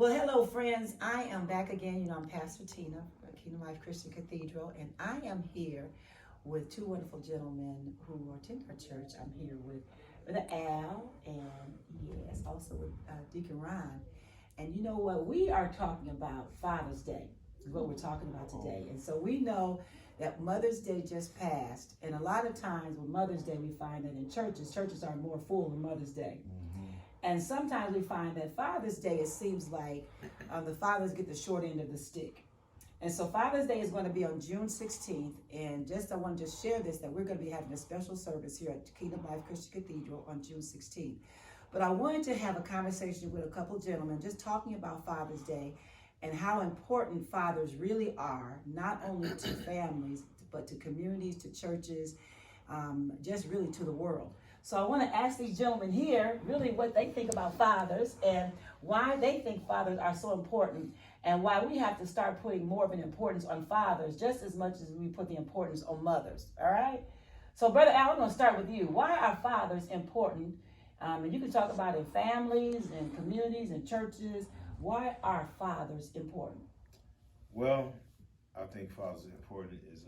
Well, hello, friends. I am back again. I'm Pastor Tina at Kingdom Life Christian Cathedral, and I am here with two wonderful gentlemen who attend our church. I'm here with Brother Al, and yes, also with Deacon Ron. And you know what? We are talking about Father's Day, is what we're talking about today. And so we know that Mother's Day just passed, and a lot of times with Mother's Day, we find that in churches are more full than Mother's Day. And sometimes we find that Father's Day, it seems like the fathers get the short end of the stick. And so Father's Day is going to be on June 16th. And I want to just share this, that we're going to be having a special service here at Kingdom Life Christian Cathedral on June 16th. But I wanted to have a conversation with a couple gentlemen just talking about Father's Day and how important fathers really are, not only to families, but to communities, to churches, just really to the world. So I want to ask these gentlemen here really what they think about fathers and why they think fathers are so important and why we have to start putting more of an importance on fathers just as much as we put the importance on mothers, all right? So Brother Al, I'm going to start with you. Why are fathers important? And you can talk about in families and communities and churches. Why are fathers important? Well, I think fathers are important is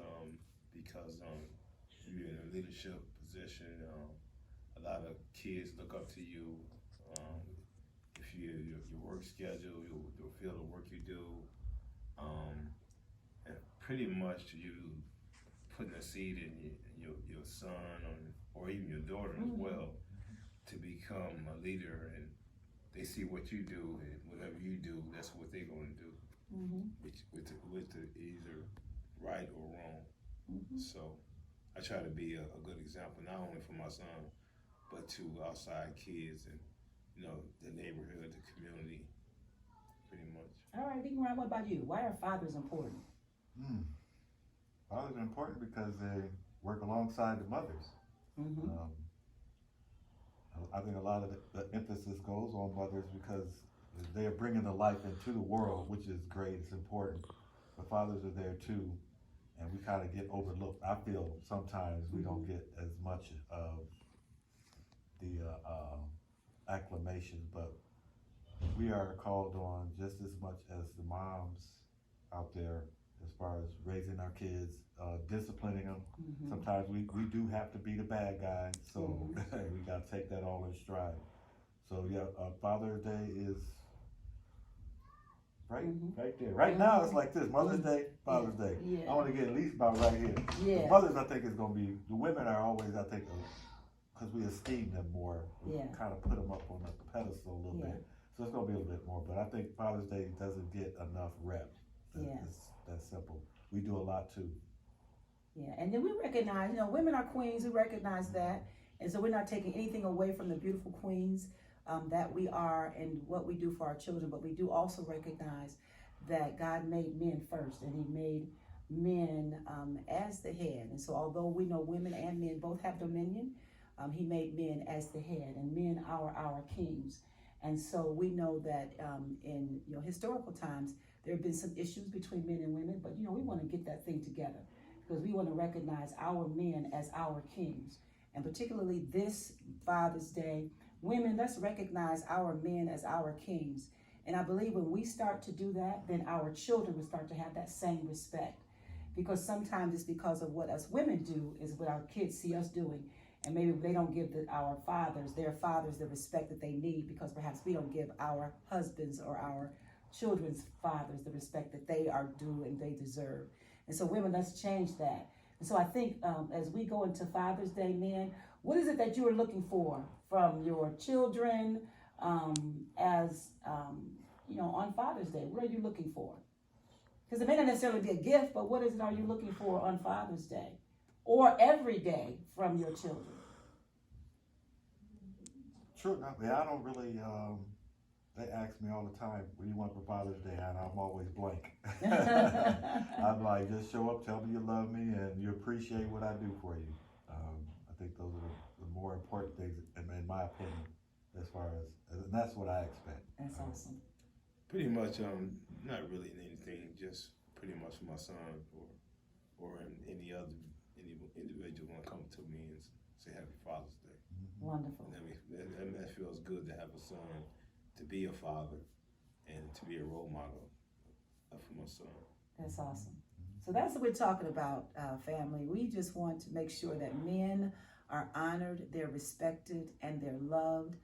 because you're in a leadership position. A lot of kids look up to you. If your work schedule, your field of work you do, and pretty much you putting a seed in your son or even your daughter as well to become a leader, and they see what you do, and whatever you do, that's what they're going to do, with either right or wrong. So I try to be a good example, not only for my son, but to outside kids and the neighborhood, the community, pretty much. All right, Deacon Ron, what about you? Why are fathers important? Fathers are important because they work alongside the mothers. I think a lot of the emphasis goes on mothers because they are bringing the life into the world, which is great, it's important. But fathers are there too, and we kind of get overlooked. I feel sometimes we don't get as much of the acclamation, but we are called on just as much as the moms out there as far as raising our kids, disciplining them. Sometimes we do have to be the bad guys, so we got to take that all in stride. So yeah, Father's Day is right there. Right now it's like this: Mother's Day, Father's Day. Yeah. I want to get at least about right here. Yeah. The mothers, I think, is going to be, the women are always, I think, because we esteem them more, we kind of put them up on a pedestal a little bit. So it's going to be a little bit more, but I think Father's Day doesn't get enough rep. It's that simple. We do a lot too. Yeah, and then we recognize, women are queens, we recognize that. And so we're not taking anything away from the beautiful queens that we are and what we do for our children, but we do also recognize that God made men first, and he made men as the head. And so although we know women and men both have dominion, he made men as the head, and men are our kings. And so we know that in historical times, there have been some issues between men and women, but we want to get that thing together because we want to recognize our men as our kings. And particularly this Father's Day, women, let's recognize our men as our kings. And I believe when we start to do that, then our children will start to have that same respect. Because sometimes it's because of what us women do is what our kids see us doing. And maybe they don't give their fathers, the respect that they need because perhaps we don't give our husbands or our children's fathers the respect that they are due and they deserve. And so women, let's change that. And so I think as we go into Father's Day, men, what is it that you are looking for from your children on Father's Day? What are you looking for? Because it may not necessarily be a gift, but what is it are you looking for on Father's Day or every day from your children? True. I don't really, they ask me all the time, what do you want for Father's Day? And I'm always blank. I'm like, just show up, tell me you love me, and you appreciate what I do for you. I think those are the more important things, in my opinion, as far as, and that's what I expect. That's awesome. Pretty much, not really anything, just pretty much for my son or any individual want to come to me and say Happy Father's Day. Wonderful. And that feels good to have a son, to be a father, and to to be a role model for my son. That's awesome. So that's what we're talking about, family. We just want to make sure that men are honored, they're respected, and they're loved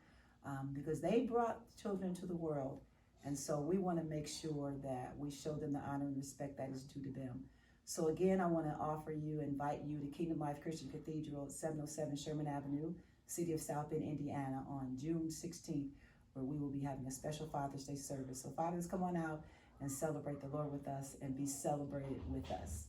because they brought children into the world. And so we want to make sure that we show them the honor and respect that is due to them. So again, I want to invite you to Kingdom Life Christian Cathedral at 707 Sherman Avenue, City of South Bend, Indiana on June 16th, where we will be having a special Father's Day service. So fathers, come on out and celebrate the Lord with us and be celebrated with us.